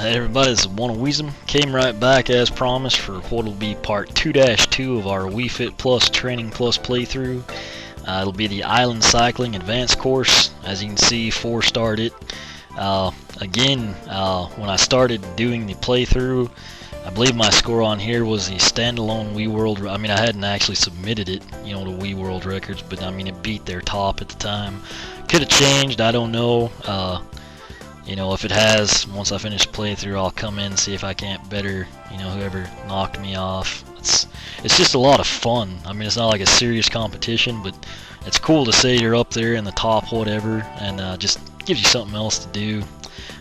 Hey everybody, this is One of Weezem. Came right back as promised for what will be part 2-2 of our Wii Fit Plus Training Plus playthrough. It'll be the Island Cycling Advanced course. As you can see, 4-starred it. When I started doing the playthrough, I believe my score on here was the standalone Wii World. I mean, I hadn't actually submitted it, to Wii World Records, but I mean, it beat their top at the time. Could have changed, I don't know. If it has, once I finish the playthrough, I'll come in and see if I can't better, whoever knocked me off. It's just a lot of fun. I mean, it's not like a serious competition, but it's cool to say you're up there in the top whatever, and just gives you something else to do.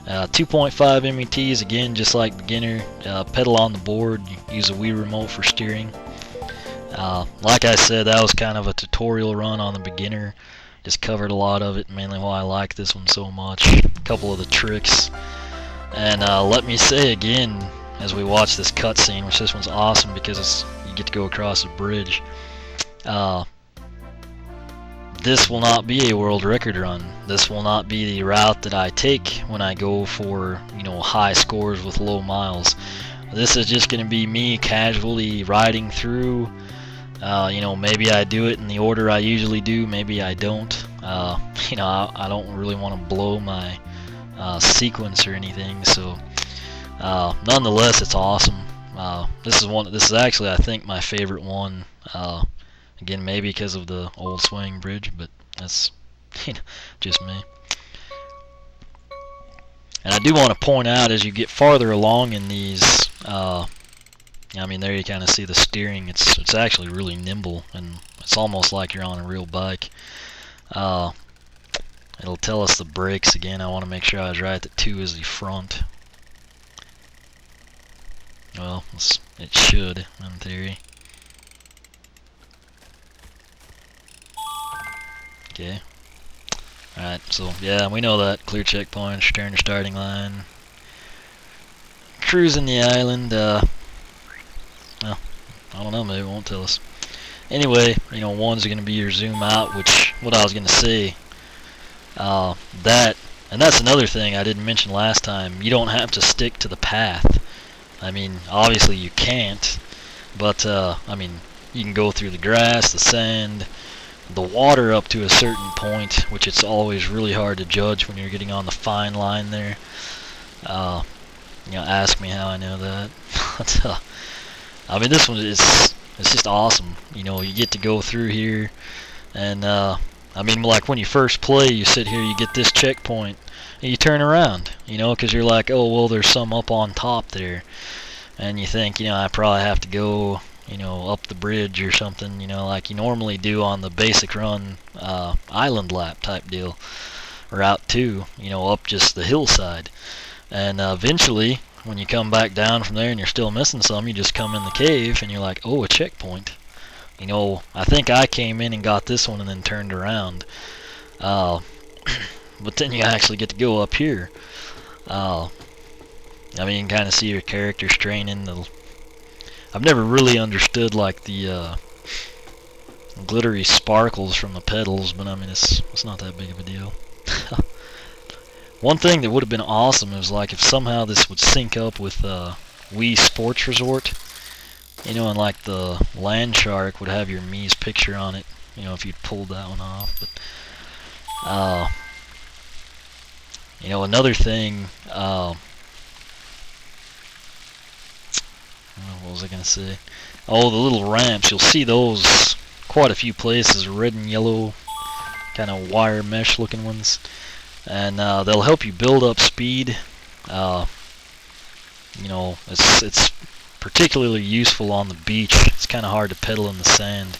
2.5 METs, again, just like beginner. Pedal on the board, use a Wii remote for steering. Like I said, that was kind of a tutorial run on the beginner. Just covered a lot of it, mainly why I like this one so much. A couple of the tricks. And let me say again, as we watch this cutscene, which this one's awesome because you get to go across a bridge. This will not be a world record run. This will not be the route that I take when I go for, high scores with low miles. This is just going to be me casually riding through. Maybe I do it in the order I usually do, maybe I don't. I don't really want to blow my sequence or anything, so nonetheless, it's awesome. This is actually, I think, my favorite one. Again, maybe because of the old swing bridge, but that's just me. And I do want to point out, as you get farther along in these, there you kind of see the steering. It's actually really nimble, and it's almost like you're on a real bike. It'll tell us the brakes again. I want to make sure I was right that 2 is the front. Well, it should, in theory. Okay. Alright, so yeah, we know that. Clear checkpoint, return to starting line. Cruising the island, well, I don't know, maybe it won't tell us. Anyway, 1's going to be your zoom out, which, what I was going to say, and that's another thing I didn't mention last time. You don't have to stick to the path. I mean, obviously you can't, but, you can go through the grass, the sand, the water up to a certain point, which it's always really hard to judge when you're getting on the fine line there. Ask me how I know that. But, this one it's just awesome. You get to go through here, and like when you first play, you sit here, you get this checkpoint, and you turn around, because you're like, oh well, there's some up on top there, and you think, I probably have to go, up the bridge or something, like you normally do on the basic run, island lap type deal, route 2, up just the hillside, and eventually, when you come back down from there and you're still missing some, you just come in the cave and you're like, oh, a checkpoint. I think I came in and got this one and then turned around. But then you actually get to go up here. You can kind of see your character straining. I've never really understood like the glittery sparkles from the pedals, but it's not that big of a deal. One thing that would have been awesome is like if somehow this would sync up with Wii Sports Resort, and like the Land Shark would have your Mii's picture on it, if you'd pulled that one off. But another thing, what was I gonna say? Oh, the little ramps. You'll see those quite a few places, red and yellow, kind of wire mesh looking ones. And they'll help you build up speed. It's particularly useful on the beach. It's kind of hard to pedal in the sand,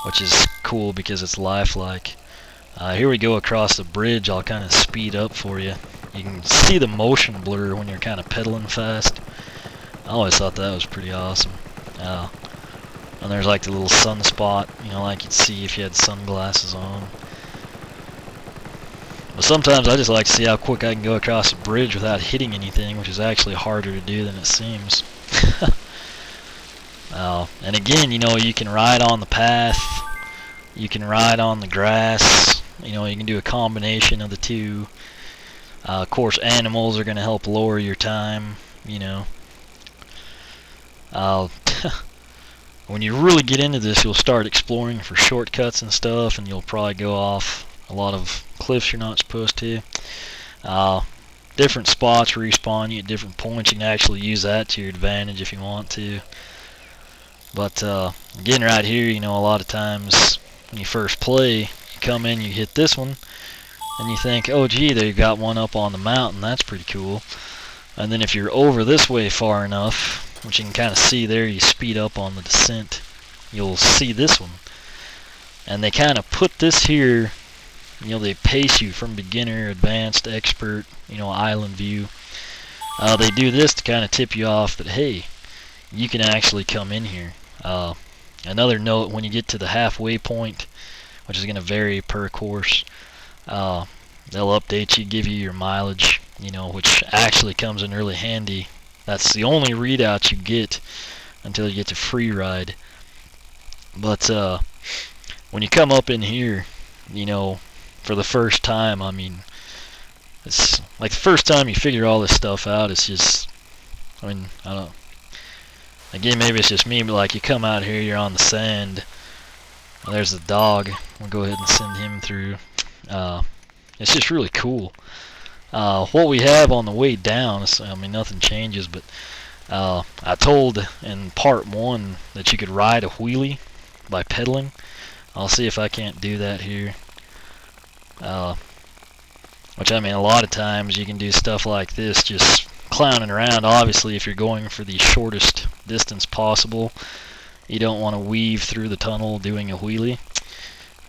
which is cool because it's lifelike. Here we go across the bridge. I'll kind of speed up for you. You can see the motion blur when you're kind of pedaling fast. I always thought that was pretty awesome. And there's like the little sunspot, like you'd see if you had sunglasses on. But sometimes I just like to see how quick I can go across a bridge without hitting anything, which is actually harder to do than it seems. And again, you can ride on the path, you can ride on the grass, you can do a combination of the two. Of course, animals are going to help lower your time, you know. When you really get into this, you'll start exploring for shortcuts and stuff, and you'll probably go off a lot of cliffs you're not supposed to. Different spots respawn you at different points. You can actually use that to your advantage if you want to. But again, right here, you know, a lot of times when you first play, you come in, you hit this one, and you think, oh gee, they've got one up on the mountain, that's pretty cool. And then if you're over this way far enough, which you can kind of see there, you speed up on the descent, you'll see this one. And they kind of put this here, you know, they pace you from beginner, advanced, expert, you know, island view. They do this to kind of tip you off that, hey, you can actually come in here. Another note, when you get to the halfway point, which is going to vary per course, they'll update you, give you your mileage, you know, which actually comes in really handy. That's the only readout you get until you get to free ride. But when you come up in here, you know, for the first time, I mean, it's like the first time you figure all this stuff out, it's just, I mean, I don't know. Again, maybe it's just me, but like you come out here, you're on the sand. Well, there's the dog. We'll go ahead and send him through. It's just really cool. What we have on the way down, I mean, nothing changes, but I told in part 1 that you could ride a wheelie by pedaling. I'll see if I can't do that here. Which, I mean, a lot of times you can do stuff like this, just clowning around. Obviously, if you're going for the shortest distance possible, you don't want to weave through the tunnel doing a wheelie.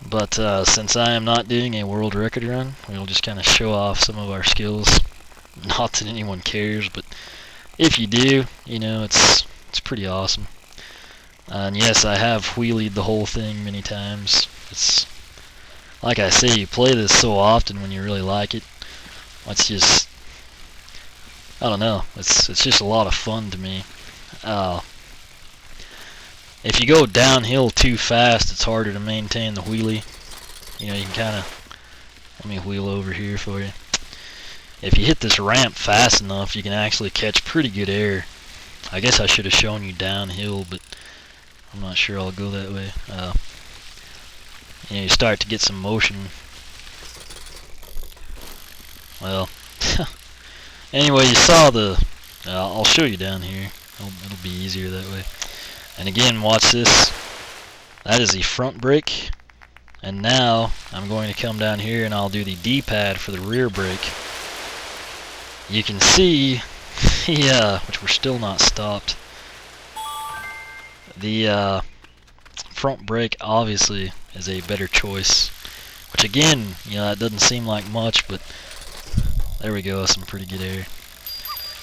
But since I am not doing a world record run, we'll just kind of show off some of our skills. Not that anyone cares, but if you do, you know, it's pretty awesome. And yes, I have wheelied the whole thing many times. It's like I say, you play this so often when you really like it. It's just, I don't know, it's just a lot of fun to me. If you go downhill too fast, it's harder to maintain the wheelie. You know, you can kind of, let me wheel over here for you. If you hit this ramp fast enough, you can actually catch pretty good air. I guess I should have shown you downhill, but I'm not sure I'll go that way. You know, you start to get some motion. Well, anyway, you saw the, I'll show you down here. It'll be easier that way. And again, watch this. That is the front brake. And now I'm going to come down here and I'll do the D-pad for the rear brake. You can see, which we're still not stopped. The front brake obviously is a better choice. Which again, you know, that doesn't seem like much, but there we go, some pretty good air.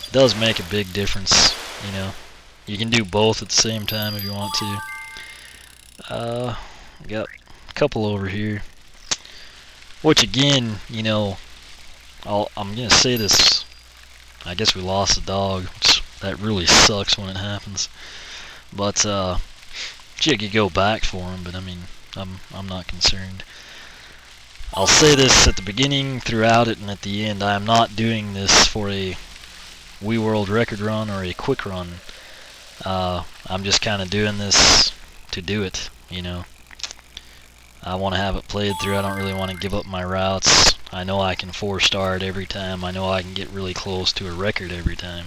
It does make a big difference, you know. You can do both at the same time if you want to. Got a couple over here. Which again, you know, I'm going to say this. I guess we lost the dog, which that really sucks when it happens. But you could go back for him, but I mean, I'm not concerned. I'll say this at the beginning, throughout it, and at the end. I am not doing this for a Wii World record run or a quick run. I'm just kind of doing this to do it, you know. I want to have it played through. I don't really want to give up my routes. I know I can 4-star it every time. I know I can get really close to a record every time.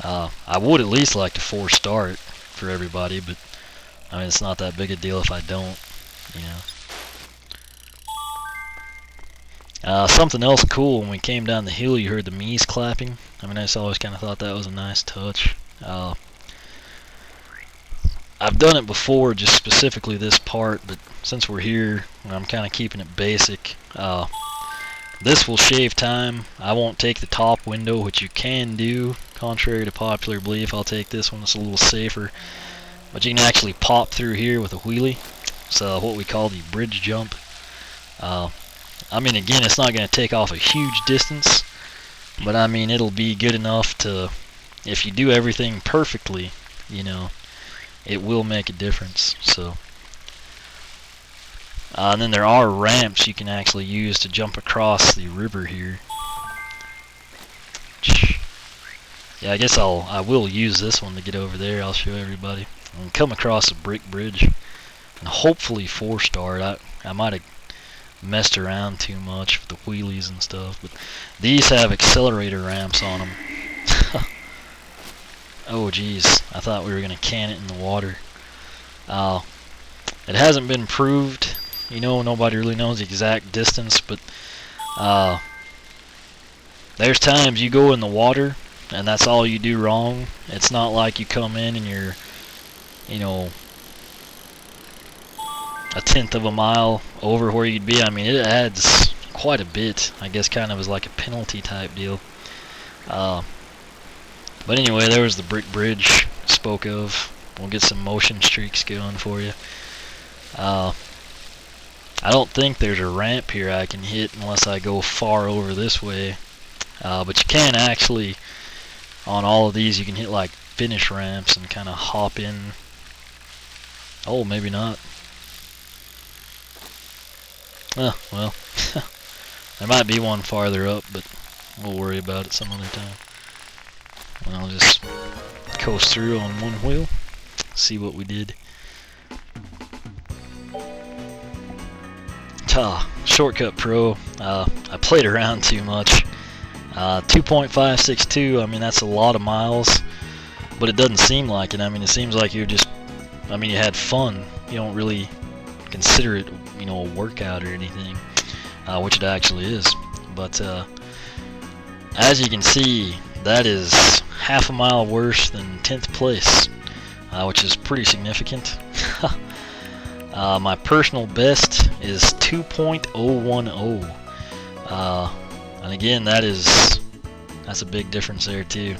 I would at least like to 4-star it for everybody, but I mean, it's not that big a deal if I don't, you know. Something else cool, when we came down the hill, you heard the Mii's clapping. I mean, I just always kind of thought that was a nice touch. I've done it before, just specifically this part, but since we're here, I'm kind of keeping it basic. This will shave time. I won't take the top window, which you can do, contrary to popular belief. I'll take this one, it's a little safer. But you can actually pop through here with a wheelie. So what we call the bridge jump. I mean, again, it's not going to take off a huge distance, but I mean, it'll be good enough to, if you do everything perfectly, you know, it will make a difference. So, and then there are ramps you can actually use to jump across the river here. which, yeah, I guess I will use this one to get over there. I'll show everybody. And come across a brick bridge, and hopefully 4-star. I might have messed around too much with the wheelies and stuff, but these have accelerator ramps on them. Oh geez, I thought we were gonna can it in the water. It hasn't been proved, you know, nobody really knows the exact distance, but there's times you go in the water and that's all you do wrong. It's not like you come in and you're, you know, a tenth of a mile over where you'd be. I mean, it adds quite a bit, I guess, kind of as like a penalty type deal. But anyway, there was the brick bridge spoke of. We'll get some motion streaks going for you. I don't think there's a ramp here I can hit unless I go far over this way. But you can actually, on all of these, you can hit like finish ramps and kind of hop in. Oh, maybe not. Oh, well, there might be one farther up, but we'll worry about it some other time. And I'll just coast through on one wheel, see what we did. Shortcut Pro, I played around too much. 2.562, I mean, that's a lot of miles, but it doesn't seem like it. I mean, it seems like you're just, I mean, you had fun. You don't really consider it, you know, a workout or anything, which it actually is. But as you can see, that is half a mile worse than 10th place, which is pretty significant. My personal best is 2.010, and again, that's a big difference there too.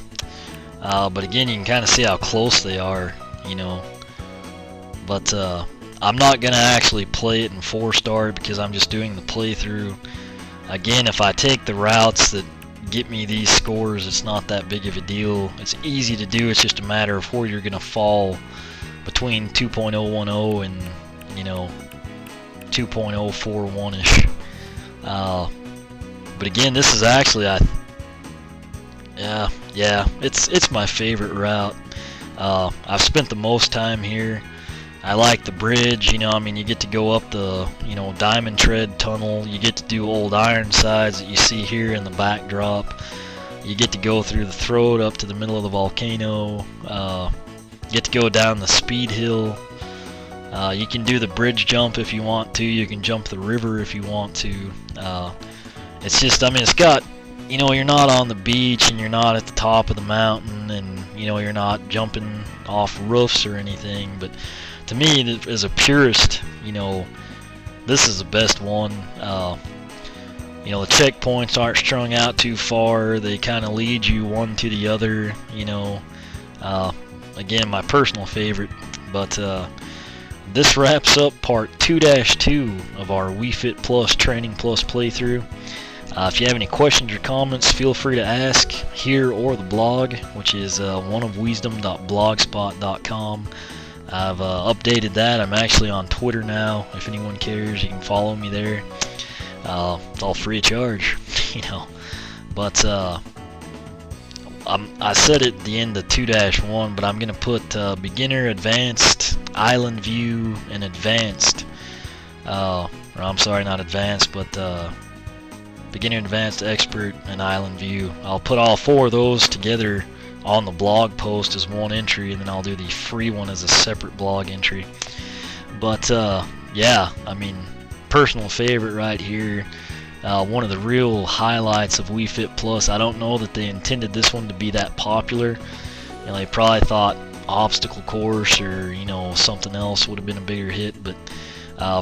But again, you can kind of see how close they are, you know. But I'm not gonna actually play it in 4-star because I'm just doing the playthrough. Again, if I take the routes that get me these scores, it's not that big of a deal. It's easy to do. It's just a matter of where you're gonna fall between 2.010 and, you know, 2.041ish. But again, this is actually, yeah, it's my favorite route. I've spent the most time here. I like the bridge, you know, I mean, you get to go up the, you know, Diamond Tread Tunnel. You get to do Old Ironsides that you see here in the backdrop. You get to go through the throat up to the middle of the volcano. You get to go down the speed hill. You can do the bridge jump if you want to. You can jump the river if you want to. It's just, I mean, it's got, you know, you're not on the beach and you're not at the top of the mountain, and, you know, you're not jumping off roofs or anything, but to me, as a purist, you know, this is the best one. You know, the checkpoints aren't strung out too far. They kind of lead you one to the other, you know. Again, my personal favorite. But this wraps up part 2-2 of our Wii Fit Plus Training Plus playthrough. If you have any questions or comments, feel free to ask here or the blog, which is oneofwisdom.blogspot.com. I've updated that. I'm actually on Twitter now. If anyone cares, you can follow me there. It's all free of charge, you know. But I said it at the end of 2-1, but I'm going to put beginner, advanced, island view, and advanced. Or I'm sorry, not advanced, but beginner, advanced, expert, and island view. I'll put all 4 of those together on the blog post as one entry, and then I'll do the free one as a separate blog entry. But yeah, I mean, personal favorite right here. One of the real highlights of Wii Fit Plus. I don't know that they intended this one to be that popular. You know, they probably thought obstacle course or, you know, something else would have been a bigger hit. But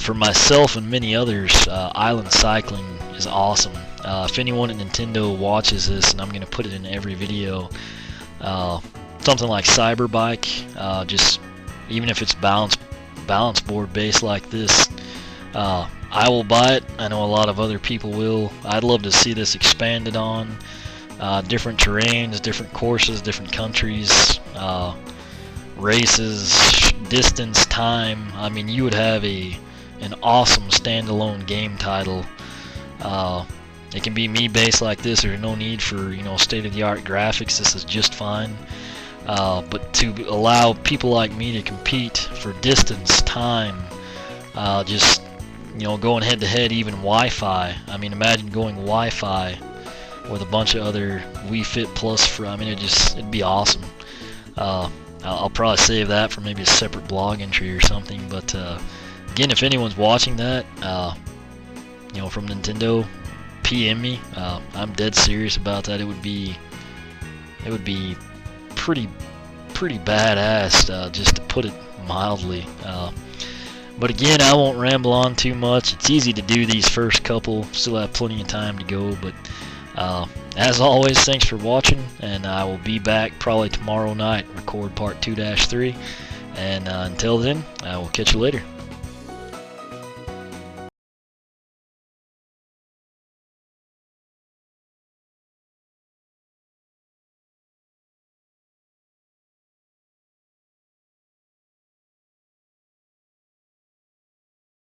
for myself and many others, island cycling is awesome. If anyone at Nintendo watches this, and I'm going to put it in every video, something like Cyberbike, just even if it's balance board based like this, I will buy it. I know a lot of other people will. I'd love to see this expanded on different terrains, different courses, different countries, races, distance, time. I mean, you would have an awesome standalone game title. it can be me based like this. There's no need for, you know, state-of-the-art graphics. This is just fine. But to allow people like me to compete for distance, time, just, you know, going head-to-head, even Wi-Fi. I mean, imagine going Wi-Fi with a bunch of other Wii Fit Plus. I mean, it'd be awesome. I'll probably save that for maybe a separate blog entry or something. But again, if anyone's watching that, you know, from Nintendo, PM me. I'm dead serious about that. It would be pretty badass, just to put it mildly. But again, I won't ramble on too much. It's easy to do these first couple. Still have plenty of time to go. But as always, thanks for watching, and I will be back probably tomorrow night, record part 2-3. And until then, I will catch you later.